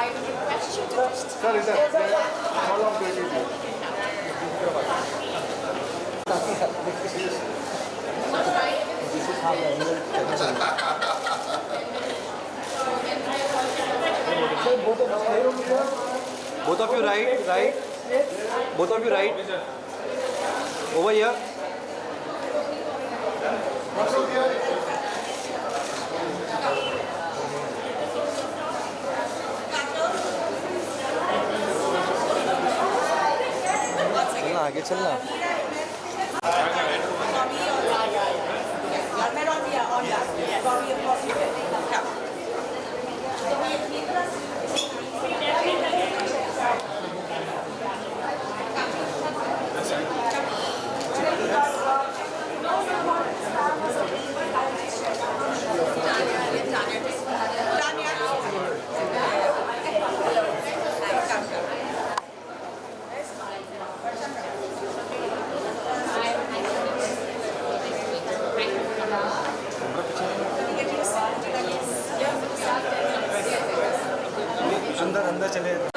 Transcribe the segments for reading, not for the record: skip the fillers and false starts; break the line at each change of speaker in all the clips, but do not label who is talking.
I would request you to just...
Sir, is that how long do it is? This is how the annual
Both of you right. Both of you right. Over here. चलना आगे चलना. अंदर चले.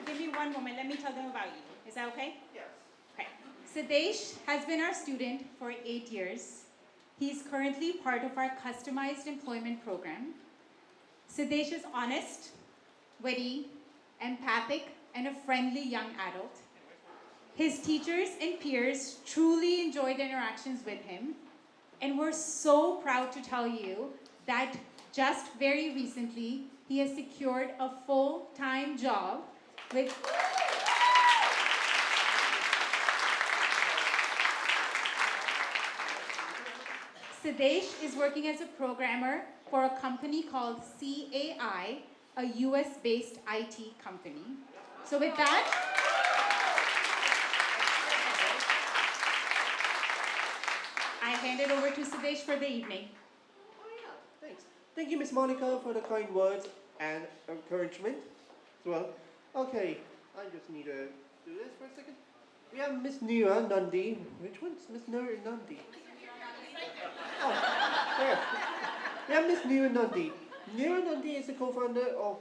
Give me one moment. Let me tell them about you. Is that okay? Yes. Okay. Siddesh has been our student for 8 years. He's currently part of our customized employment program. Siddesh is honest, witty, empathic, and a friendly young adult. His teachers and peers truly enjoyed interactions with him. And we're so proud to tell you that just very recently, he has secured a full-time job with Siddesh is working as a programmer for a company called CAI, a US-based IT company. So with that, I hand it over to Siddesh for the evening.
Thanks. Thank you, Miss Monica, for the kind words and encouragement as well. Okay, I just need to do this for a second. We have Miss Neera Nandi. Which one's Miss Neera Nandi? Oh, there. We have Miss Neera Nandi. Neera Nandi is the co-founder of,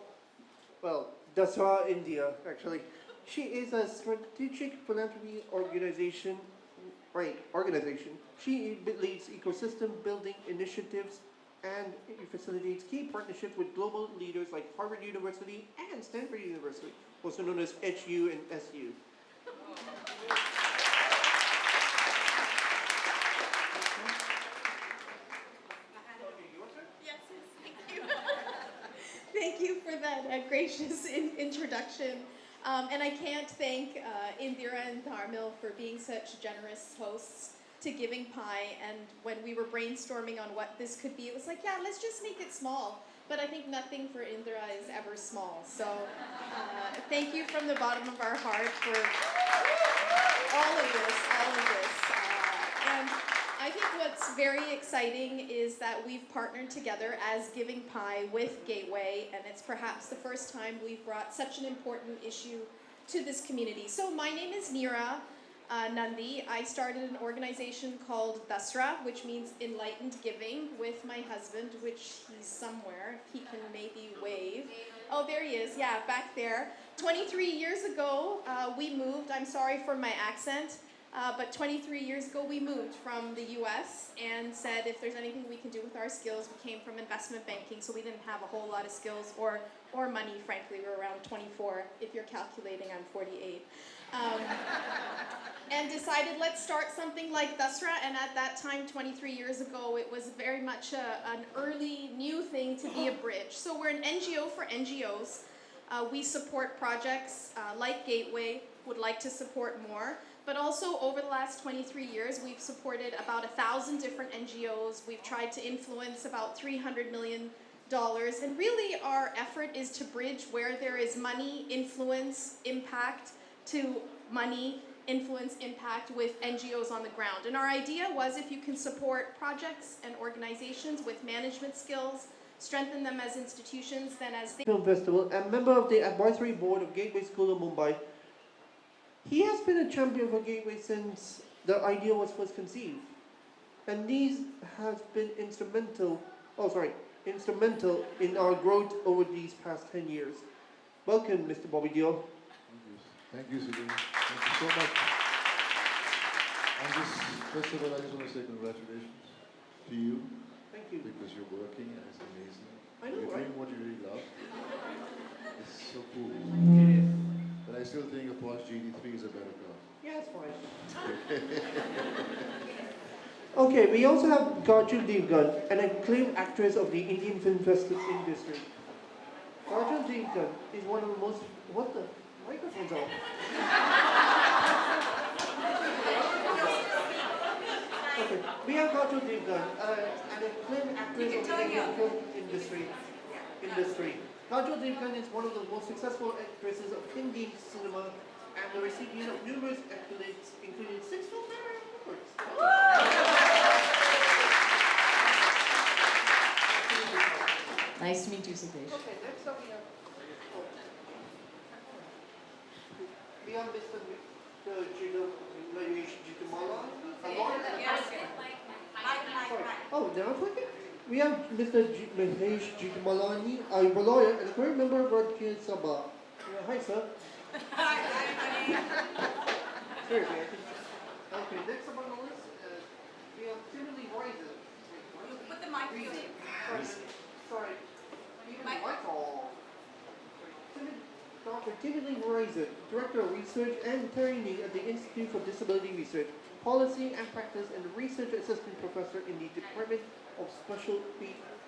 well, Dasra India, actually. She is a strategic philanthropy organization. She leads ecosystem building initiatives and facilitates key partnerships with global leaders like Harvard University and Stanford University, also known as HU and SU.
Thank you for that gracious introduction. And I can't thank Indira and Dharmil for being such generous hosts to Giving Pie. And when we were brainstorming on what this could be, it was like, yeah, let's just make it small. But I think nothing for Indira is ever small. So thank you from the bottom of our heart for all of this. And I think what's very exciting is that we've partnered together as Giving Pie with Gateway, and it's perhaps the first time we've brought such an important issue to this community. So my name is Neera. Nandi, I started an organization called Dasra, which means Enlightened Giving, with my husband, which he's somewhere. He can maybe wave. Oh, there he is. Yeah, back there. 23 years ago, we moved. I'm sorry for my accent. But 23 years ago, we moved from the US and said if there's anything we can do with our skills, we came from investment banking, so we didn't have a whole lot of skills or money, frankly. We were around 24. If you're calculating, I'm 48. And decided let's start something like Dasra, and at that time, 23 years ago, it was very much an early new thing to be a bridge. So we're an NGO for NGOs. We support projects like Gateway, would like to support more. But also, over the last 23 years, we've supported about 1,000 different NGOs. We've tried to influence about $300 million. And really, our effort is to bridge where there is money, influence, impact, to money, influence, impact with NGOs on the ground. And our idea was if you can support projects and organizations with management skills, strengthen them as institutions, then as they...
Film Festival and member of the advisory board of Gateway School of Mumbai. He has been a champion for Gateway since the idea was first conceived. And these have been instrumental in our growth over these past 10 years. Welcome, Mr. Bobby Dio.
Thank you, Sizzling. Thank you so much. And just, first of all, I just want to say congratulations to you.
Thank you.
Because you're working and it's amazing.
I know,
you're
right?
doing what you really love. It's so cool.
It is.
But I still think a Porsche GT3 is a better car.
Yeah, it's fine. Okay, we also have Kajol Devgan, an acclaimed actress of the Indian film festival industry. Kajol Devgan is one of the most... What the? Microphone's off. Okay, we have Kajol Devgan, an acclaimed actress of the Indian film industry. Kajol Devgan is one of the most successful actresses of Hindi cinema and the recipient of numerous accolades, including 6 Filmfare Awards.
Nice to meet you, Siddesh.
Okay, next up we have Mr. Mahesh Jitamala. Oh, they're not working? We have Mr. Mahesh Jitamalani, a lawyer and a current member of Broadcast Sabha. Hi, sir. Seriously, I think. Okay, next up on the list, we have Timothy Reiser.
Put the mic.
Sorry. Michael. Dr. Timothy Reiser, Director of Research and Training at the Institute for Disability Research, Policy and Practice, and Research Assistant Professor in the Department of Special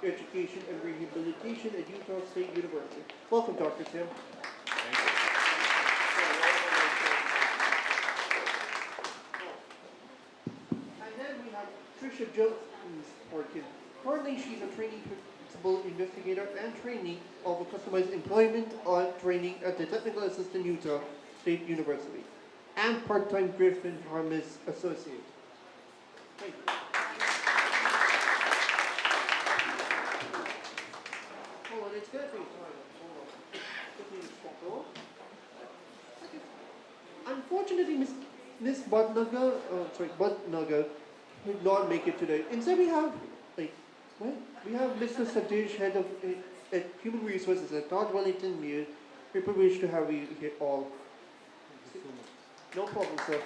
Education and Rehabilitation at Utah State University. Welcome, Dr. Tim. And then we have Trisha Jones working. Currently, she's a trainee principal investigator and trainee of a customized employment training at the Technical Assistant Utah State University, and part-time Griffin Harmis Associate. Thank you. Hold on, it's going to take time. Hold on. Just need to swap over. Unfortunately, Miss Bhatnagar did not make it today. Instead, we have, we have Mr. Satish, Head of Human Resources at Todd Wellington Muir. We're privileged to have you here all. Thank you so much. No problem, sir.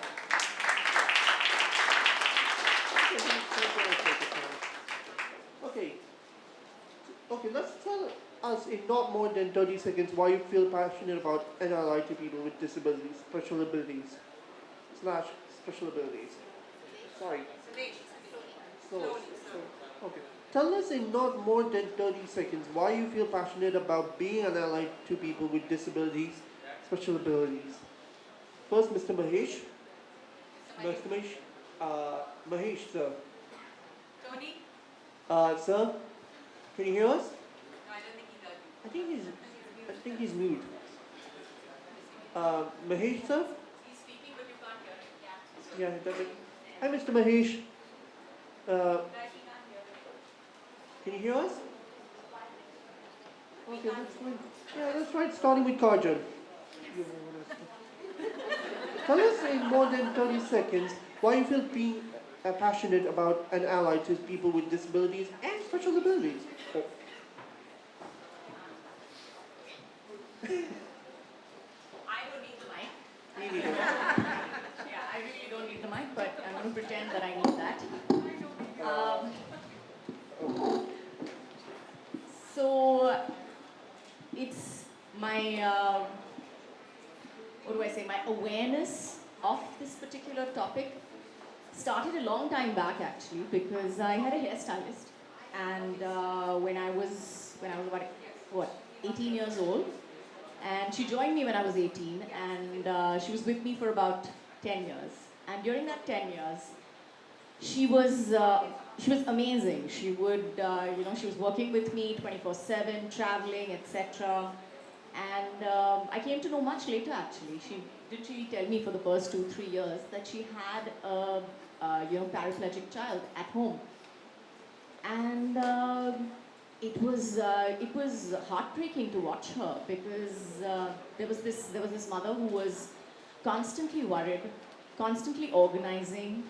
Okay, let's tell us in not more than 30 seconds why you feel passionate about and ally to people with disabilities, special abilities. Sorry. Okay. Tell us in not more than 30 seconds why you feel passionate about being an ally to people with disabilities, special abilities. First, Mr. Mahesh. Mr. Mahesh. Mahesh, sir.
Tony?
Sir, can you hear us?
No, I don't think he does.
I think he's mute. Mahesh, sir?
He's speaking, but you can't hear him.
Yeah, that's it. Hi, Mr. Mahesh.
That he can't hear him.
Can you hear us? Okay, that's fine. Yeah, that's right. Starting with Kajol. Tell us in more than 30 seconds why you feel being passionate about an ally to people with disabilities and special abilities. Oh.
I don't need the mic.
Me neither.
Yeah, I really don't need the mic, but I'm going to pretend that I need that. So it's my, what do I say, my awareness of this particular topic started a long time back actually, because I had a hairstylist, and when I was about, what, 18 years old, and she joined me when I was 18, and she was with me for about 10 years. And during that 10 years, she was amazing. She would, she was working with me 24/7, traveling, etc. And I came to know much later actually. She didn't really tell me for the first 2-3 years that she had a paraplegic child at home. And it was heartbreaking to watch her, because there was this mother who was constantly worried, constantly organizing,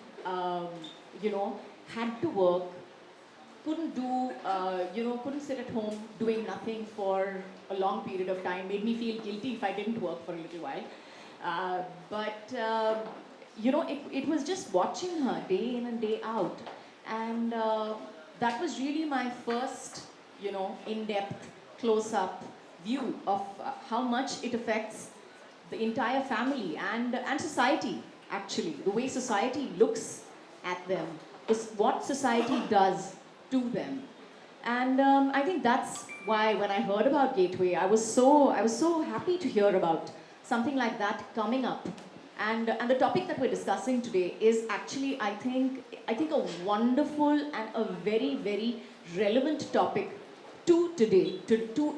had to work, couldn't sit at home doing nothing for a long period of time, made me feel guilty if I didn't work for a little while. It was just watching her day in and day out. And that was really my first, in-depth, close-up view of how much it affects the entire family and society, actually. The way society looks at them is what society does to them. And I think that's why when I heard about Gateway, I was so happy to hear about something like that coming up. And the topic that we're discussing today is actually, I think a wonderful and a very, very relevant topic to today,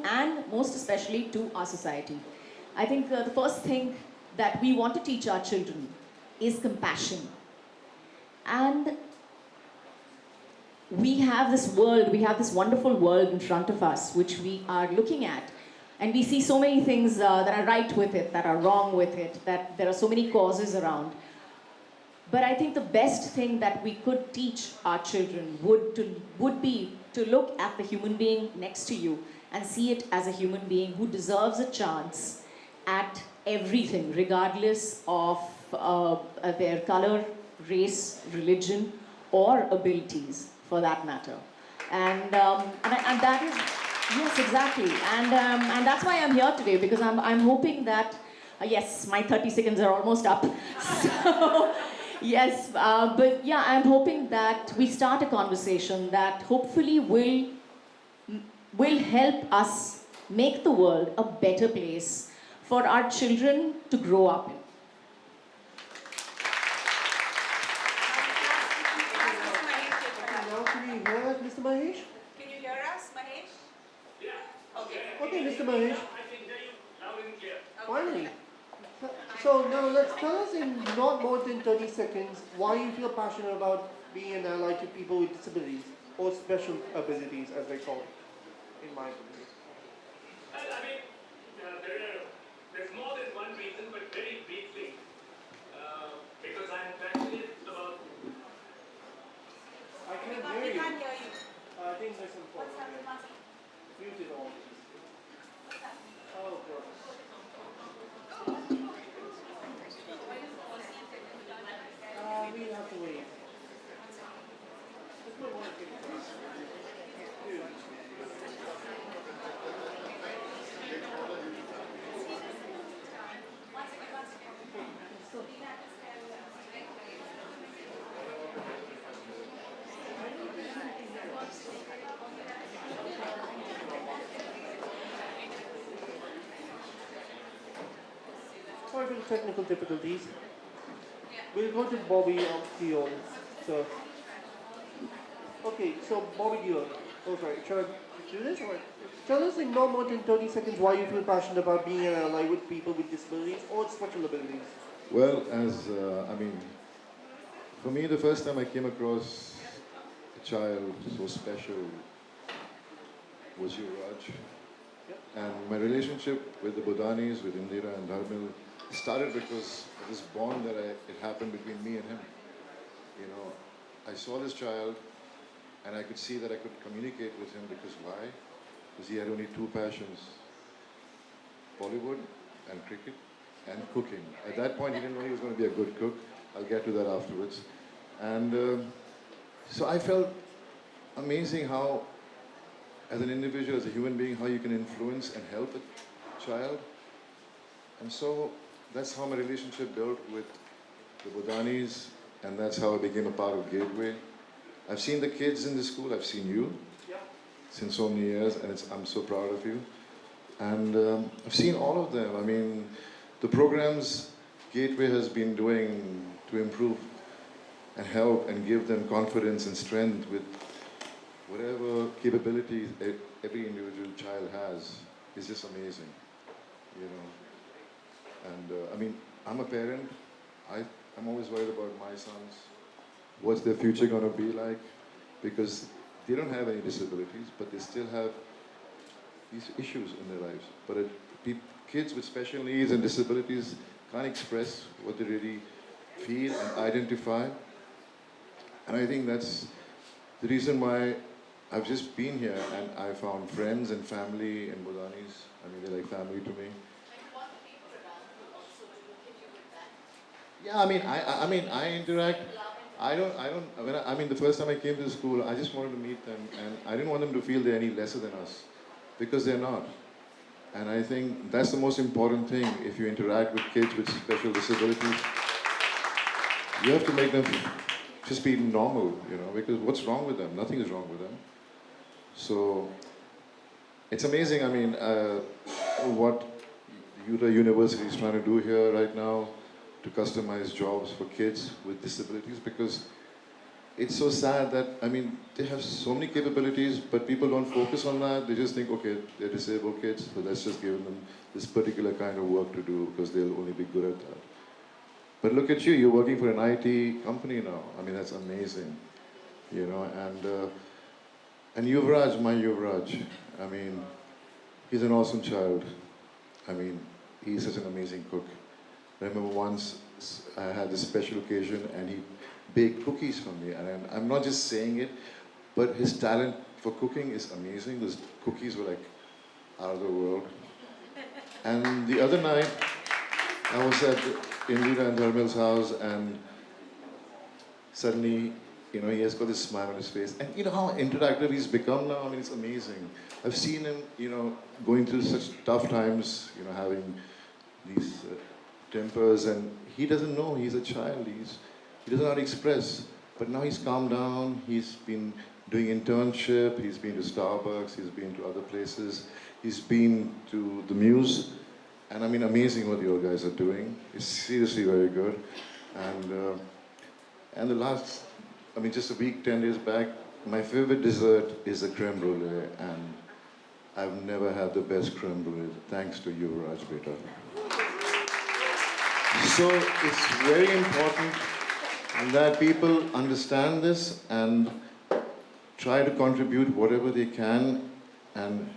and most especially to our society. I think the first thing that we want to teach our children is compassion. And we have this world, we have this wonderful world in front of us, which we are looking at. And we see so many things that are right with it, that are wrong with it, that there are so many causes around. But I think the best thing that we could teach our children would be to look at the human being next to you and see it as a human being who deserves a chance at everything, regardless of their color, race, religion, or abilities, for that matter. And that is, yes, exactly. And that's why I'm here today, because I'm hoping that, yes, my 30 seconds are almost up. So, yes, but yeah, I'm hoping that we start a conversation that hopefully will help us make the world a better place for our children to grow up in.
Now can you hear us, Mr. Mahesh?
Can you hear us, Mahesh?
Okay, Mr. Mahesh.
I can hear you loud and clear.
Finally. So now let's tell us in not more than 30 seconds why you feel passionate about being an ally to people with disabilities or special abilities, as they call it, in my opinion.
Well, I mean, there's more than one reason, but very briefly, because I'm passionate about.
I can't
We
hear you.
can't hear you.
I think there's some
What's
problem
happening,
there.
Masi?
Mute it all. Oh, God. We'll have to wait. Let's put one thing first. Dude. Sorry for the technical difficulties. We'll go to Bobby Dion. So, okay, so Bobby Dion. Oh, sorry. Shall I do this? Or tell us in no more than 30 seconds why you feel passionate about being an ally with people with disabilities or special abilities.
Well, for me, the first time I came across a child so special was you, Raj.
Yep.
And my relationship with the Bodanis, with Indira and Dharmil, started because of this bond that it happened between me and him. You know, I saw this child and I could see that I could communicate with him because why? Because he had only two passions, Bollywood and cricket and cooking. At that point, he didn't know he was going to be a good cook. I'll get to that afterwards. And so I felt amazing how, as an individual, as a human being, how you can influence and help a child. And so that's how my relationship built with the Bodanis, and that's how I became a part of Gateway. I've seen the kids in the school, I've seen you since so many years, and I'm so proud of you. And I've seen all of them. I mean, the programs Gateway has been doing to improve and help and give them confidence and strength with whatever capabilities every individual child has is just amazing, you know. And I mean, I'm a parent. I'm always worried about my sons. What's their future going to be like? Because they don't have any disabilities, but they still have these issues in their lives. But kids with special needs and disabilities can't express what they really feel and identify. And I think that's the reason why I've just been here and I found friends and family and Bodanis. I mean, they're like family to me. Yeah, I mean, I interact. I mean, the first time I came to the school, I just wanted to meet them, and I didn't want them to feel they're any lesser than us, because they're not. And I think that's the most important thing. If you interact with kids with special disabilities, you have to make them just be normal, you know, because what's wrong with them? Nothing is wrong with them. So it's amazing. I mean, what Utah University is trying to do here right now, to customize jobs for kids with disabilities, because it's so sad that, I mean, they have so many capabilities, but people don't focus on that. They just think, okay, they're disabled kids, so let's just give them this particular kind of work to do because they'll only be good at that. But look at you, you're working for an IT company now. I mean, that's amazing, you know, and Yuvraj, my Yuvraj, I mean, he's an awesome child. I mean, he's such an amazing cook. I remember once I had this special occasion and he baked cookies for me. And I'm not just saying it, but his talent for cooking is amazing. Those cookies were like out of the world. And the other night, I was at Indira and Dharmel's house, and suddenly, you know, he has got this smile on his face. And you know how interactive he's become now? I mean, it's amazing. I've seen him, you know, going through such tough times, you know, having these tempers, and he doesn't know, he's a child, he doesn't know how to express. But now he's calmed down, he's been doing internship, he's been to Starbucks, he's been to other places, he's been to the Muse, and I mean, amazing what you guys are doing. It's seriously very good. And the last, I mean, just a week, 10 days back, my favorite dessert is the creme brulee, and I've never had the best creme brulee, thanks to you, Raj Beta. So it's very important that people understand this and try to contribute whatever they can and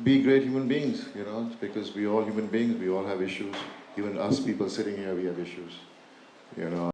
be great human beings, you know, because we all human beings, we all have issues. Even us people sitting here, we have issues, you know.